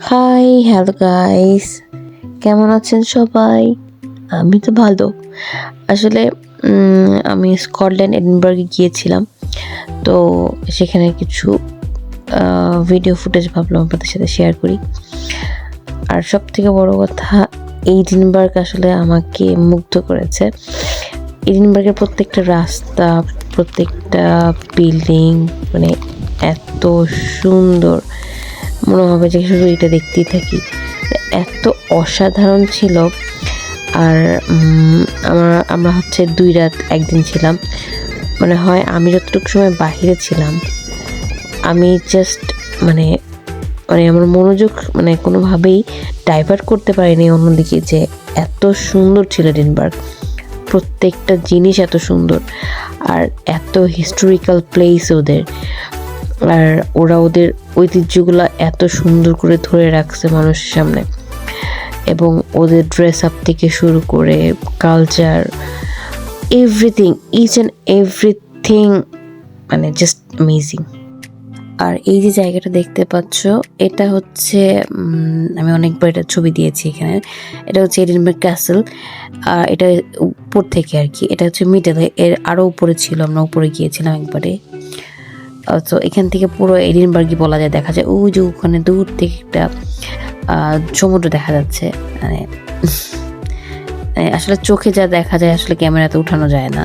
High, hello guys, কেমন আছেন সবাই? আমি তো ভালো। আসলে আমি স্কটল্যান্ড এডিনবার্গে গিয়েছিলাম। তো সেখানে কিছু ভিডিও ফুটেজ ভাবলাম আপনাদের সাথে শেয়ার করি। আর সবথেকে বড় কথা, এডিনবার্গ আসলে আমাকে মুগ্ধ করেছে। এডিনবার্গের প্রত্যেকটা রাস্তা, প্রত্যেকটা বিল্ডিং মানে এত সুন্দর, মনে হবে যে শুধু এটা দেখতেই থাকি। এত অসাধারণ ছিল। আর আমরা হচ্ছে 2 রাত 1 দিন ছিলাম। মানে হয় আমি যতটুকু সময় বাহিরে ছিলাম, আমি জাস্ট মানে মানে আমার মনোযোগ মানে কোনোভাবেই ডাইভার্ট করতে পারিনি অন্যদিকে, যে এত সুন্দর ছিল এডিনবার্গ। প্রত্যেকটা জিনিস এত সুন্দর, আর এত হিস্টোরিক্যাল প্লেস ওদের। আর ওরা ওদের ঐতিহ্যগুলো এত সুন্দর করে ধরে রাখছে মানুষের সামনে, এবং ওদের ড্রেস আপ থেকে শুরু করে culture, everything, each and everything মানে জাস্ট অ্যামেজিং। আর এই যে জায়গাটা দেখতে পাচ্ছ, এটা হচ্ছে আমি অনেকবার এটা ছবি দিয়েছি এখানে। এটা হচ্ছে এডিনবার্গ ক্যাসেল। আর এটা উপর থেকে আর কি, এটা হচ্ছে মিডলে, এর আরও উপরে ছিল, আমরা উপরে গিয়েছিলাম একবারে। তো এখান থেকে পুরো এডিনবার্গই বলা যায়, দেখা যায় ওই যে ওখানে দূর থেকে একটা সমুদ্র দেখা যাচ্ছে। মানে আসলে চোখে যা দেখা যায় আসলে ক্যামেরাতে উঠানো যায় না।